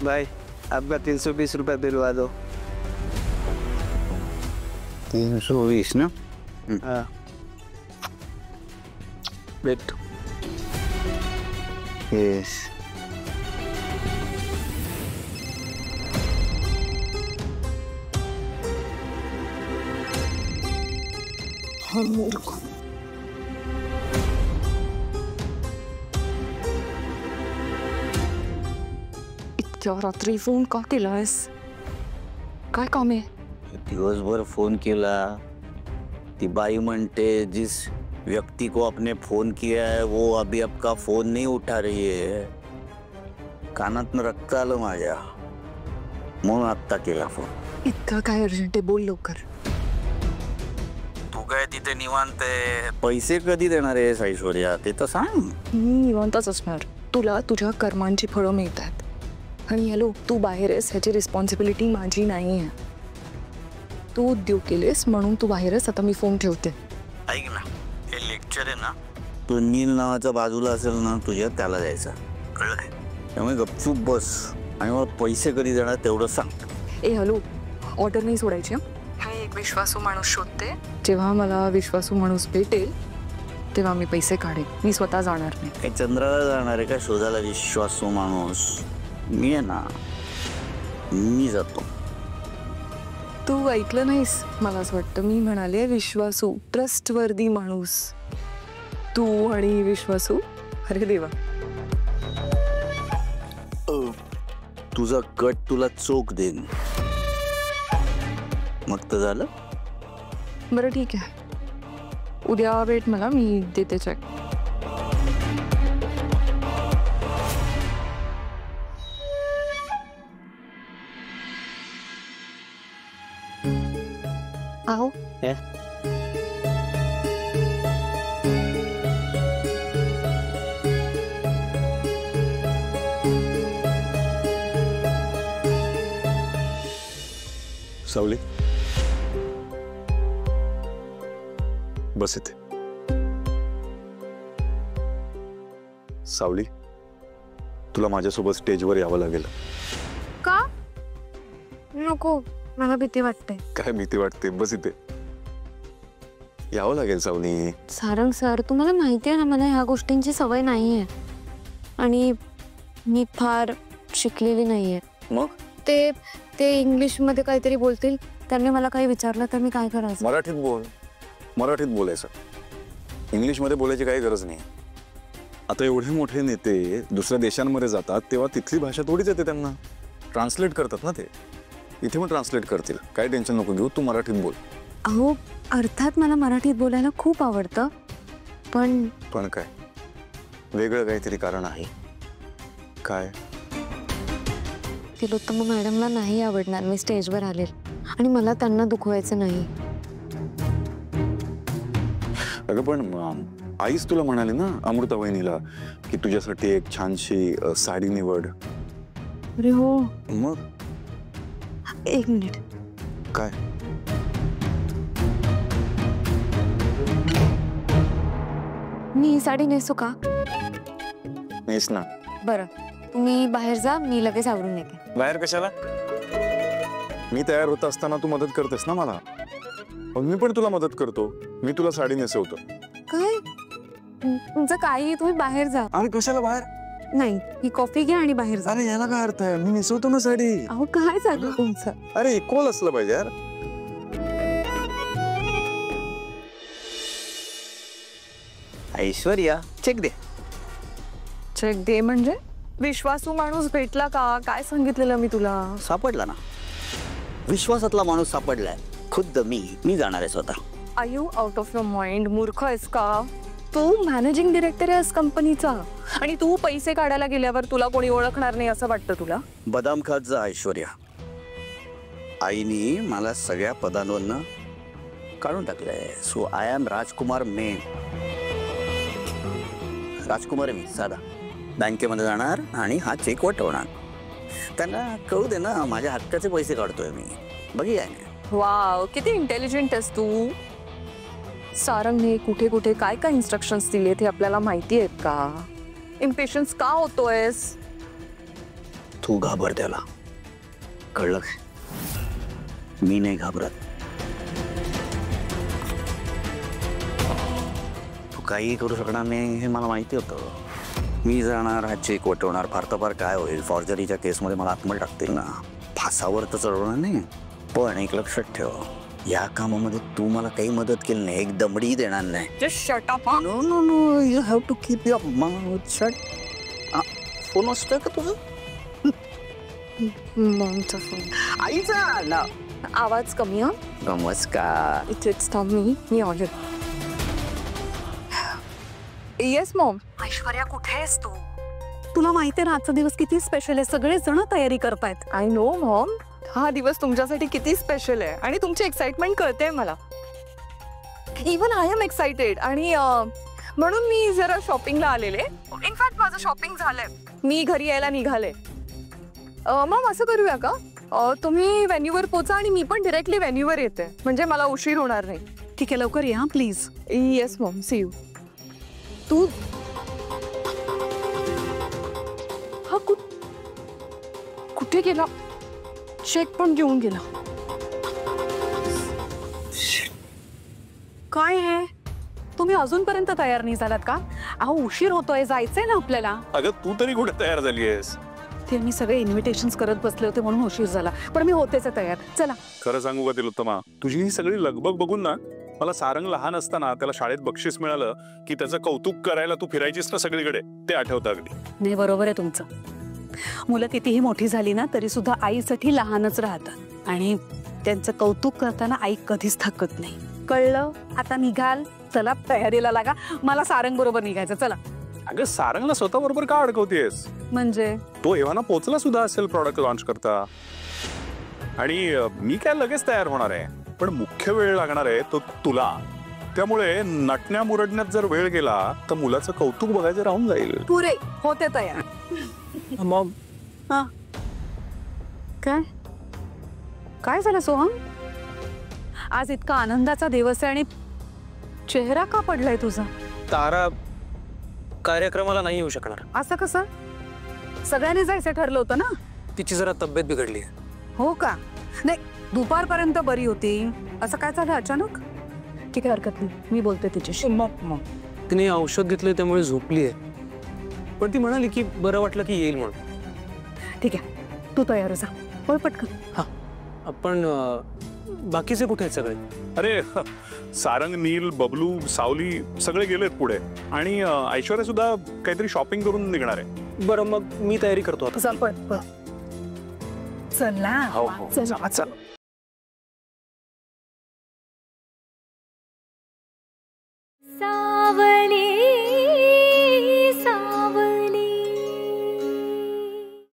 भाई आपका 320 रुपये दिलवा दो। 320 ना? हाँ वेट। यस इतक्या रात्री फोन का केलास? काय काम आहे? दिवसभर फोन केला, ती बाई म्हणते जिस व्यक्ति को आपने फोन किया है वो अभी आपका फोन नहीं उठा रही है। कानात रक्त आलं माझ्या, म्हणून आत्ता केला फोन। इतका काय अर्जंट आहे? बोल लवकर। तू काय तिथे निवांत आहे? पैसे कधी देणार आहेस ऐश्वर्या ते तर सांग। मी निवांतच असणार, तुला तुझ्या कर्मांची फळं मिळतात। आणि हॅलो, तू बाहेर आहेस ह्याची रिस्पॉन्सिबिलिटी माझी नाही आहे। तू उद्योग केलेस म्हणून तू बाहेर आहेस, आता मी फोन ठेवते। ऐक ना, हे लेक्चर आहे ना, तू नील नावाचा बाजूला असेल ना तुझ्या, त्याला द्यायचा, कळलं काय? त्यामुळे गपचूप बस आणि मला पैसे कधी देणार तेवढं सांग। ए हॅलो, ऑर्डर नाही सोडायची। मी एक विश्वासू माणूस शोधते, जेव्हा मला विश्वासू माणूस भेटेल तेव्हा मी पैसे काढेन, मी स्वतः जाणार नाही। काही चंद्राला जाणार आहे का शोधायला विश्वासू माणूस? मी आहे ना, मी जातो। तू ऐकलं नाहीस, मला असं वाटतं मी म्हणाले विश्वासू, ट्रस्टवर्दी माणूस। तू आणि विश्वासू, अरे देवा। तुझा कट तुला चोख देईन, मग तर झालं। बरं ठीक आहे, उद्या भेट मला, मी देते चेक। आओ सावली बस इथे। सावली, तुला माझ्यासोबत स्टेजवर यावं लागेल। का नको, मला भीती वाटते। काय भीती वाटते? बस इथे यावं लागेल सावली। सारंग सर, तुम्हाला माहिती आहे ना मला ह्या गोष्टींची सवय नाहीये आणि मी फार शिकलेली नाहीये। मग ते इंग्लिश मध्ये काहीतरी बोलतील, त्यांनी मला काही विचारलं तर मी काय करायचं? मराठीत बोल, मराठीत बोलायचं, इंग्लिश मध्ये बोलायची काही गरज नाही। आता एवढे मोठे नेते दुसऱ्या देशांमध्ये जातात तेव्हा तिथली भाषा थोडीच येते त्यांना, ट्रान्सलेट करतात ना ते, इथे पण ट्रान्सलेट करतील, काय टेन्शन नको घेऊ, तू मराठीत बोल। अहो अर्थात मला मराठीत बोलायला खूप आवडतं, पण काय वेगळं काहीतरी कारण आहे? काय? तिलोत्तम मॅडमला नाही आवडणार मी स्टेजवर आले, आणि मला त्यांना दुखवायचं नाही। अगं पण आईच तुला म्हणाली ना अमृता वहिनीला की तुझ्यासाठी एक छानशी साडी निवड। अरे हो, मग एक मिनिट। काय? मी ही साडी नेसू का? नेस ना। बरं, तुम्ही बाहेर जा, मी लगेच आवरून येते। बाहेर कशाला? मी तयार होत असताना तू मदत करतेस ना मला, मी पण तुला मदत करतो, मी तुला साडी नेसवतो। काय? तुमचं काही, तुम्ही बाहेर जा। अरे कशाला बाहेर? नाही, ही कॉफी घ्या आणि बाहेर जा। अरे याला काय अर्थ आहे? मी नेसवतो ना साडी। अहो काय चालू तुमचं? अरे इक्वल असलं पाहिजे यार। ऐश्वर्या, चेक दे। चेक दे म्हणजे? विश्वासू माणूस भेटला का? काय सांगितलेलं मी तुला? सापडला ना, विश्वासातला माणूस सापडलाय, खुद्द मी जाणार आहे स्वतः। Are you out of your mind? मूर्ख आहेस का? तू मॅनेजिंग डिरेक्टर आहेस कंपनीचा, आणि तू पैसे काढायला गेल्यावर तुला कोणी ओळखणार नाही असं वाटतं तुला? बदाम खात जा ऐश्वर्या, आईनी मला सगळ्या पदांवरनं काढून टाकलंय। So I am Rajkumar main, Rajkumar मी साधा। बँकेमध्ये जाणार आणि हा चेक वटवणार, त्यांना कळू दे ना माझ्या हक्काचे पैसे काढतोय मी, बघूया। वाव, किती इंटेलिजंट आहेस तू। सारंगने कुठे कुठे काय काय इन्स्ट्रक्शन्स दिलेत हे आपल्याला माहिती आहेत का? इम्पेशन्स का होतोयस? तू घाबर त्याला, कळलं काय? मी नाही घाबरत. तू काही करू शकणार नाही हे मला माहिती होतं. मी जाणार, हा चेक वटवणार, फार तर फार काय होईल, फॉर्जरीच्या केसमध्ये मला आत्महत्या टाकतील ना, फासावर तर चढवणार नाही. पण एक लक्षात ठेव, या कामामध्ये तू मला काही मदत केली नाही, एक दमडी देणार नाही. Just shut up. No no no, you have to keep your mouth shut. Phone असतोय का तुझं? मॉमचा फोन. आईचा ना. आवाज कमी. हा नमस्कार. It's Tom. मी ऑर्डर. Yes mom. ऐश्वर्या, कुठे आहेस तू? तुला माहिती आहे ना आजचा दिवस किती स्पेशल आहे, सगळे जण तयारी करतायत. आय नो मॉम, हा दिवस तुमच्यासाठी किती स्पेशल आहे आणि तुमची एक्साइटमेंट कळते मला. Even I am excited. आणि म्हणून मी जरा शॉपिंगला आलेले. इनफॅक्ट माझं शॉपिंग झालंय, मी घरी यायला निघाले. मॉम असं करूया का, तुम्ही व्हेन्यूवर पोचा आणि मी पण डिरेक्टली व्हेन्यूवर येते, म्हणजे मला उशीर होणार नाही. ठीक आहे, लवकर या please. Yes mom, see you. तू हा कुठे गेला? चेक पण घेऊन गेला. काय आहे, तुम्ही अजूनपर्यंत तयार नाही झालात का? अहो उशीर होतोय, जायचंय ना आपल्याला. अगं तू तरी कुठे तयार झाली आहेस? ते मी सगळे इन्व्हिटेशन्स करत बसले होते म्हणून उशीर झाला, पण मी होतेच तयार. चला. खरं सांगू का तिलोत्तमा, तुझी ही सगळी लगबग बघून ना मला सारंग लहान असताना त्याला शाळेत बक्षीस मिळालं की त्याचं कौतुक करायला तू फिरायचीस ना सगळीकडे, ते आठवतं अगदी. नाही, बरोबर आहे तुमचं. मुलं कितीही मोठी झाली ना तरी सुद्धा आईसाठी लहानच राहतात आणि त्यांचं कौतुक करताना आई कधीच थकत नाही. कळलं? आता निघाल, चला तयारीला लागा. मला सारंग बरोबर निघायचं, चला. अगं सारंगला स्वतः बरोबर का अडकवतेस? म्हणजे तो एव्हाना पोचला सुद्धा असेल प्रॉडक्ट लॉन्च करता, आणि मी काय लगेच तयार होणार आहे, पण मुख्य वेळ लागणार आहे तो तुला. त्यामुळे नटण्या मुरडण्यात जर वेळ गेला तर मुलाचं कौतुक बघायचं राहून जाईल. पुरे होते तयार. मॉम, हा काय काय झालं सोहम? आज इतका आनंदाचा दिवस आहे आणि चेहरा का पडलाय तुझा? तारा कार्यक्रमाला नाही येऊ शकणार. असं कसं? सगळ्यांनी जायचं ठरलं होतं ना. तिची जरा तब्येत बिघडली. हो का? नाही, दुपारपर्यंत बरी होती, असं काय झालं अचानक? ठीक आहे, हरकत नाही, मी बोलते तिच्याशी. मग तिने औषध घेतलंय त्यामुळे झोपली आहे, पण ती म्हणाली की बरं वाटलं की येईल म्हणून. ठीक आहे, तू तयार जा, पळ पटकन. हा, आपण बाकीचे कुठे आहेत सगळे? अरे सारंग, नील, बबलू, सावली सगळे गेलेत पुढे, आणि ऐश्वर्या सुद्धा काहीतरी शॉपिंग करून निघणार आहे. बरं, मग मी तयारी करतो आता. चल, पळ. चल ना. हो, चला.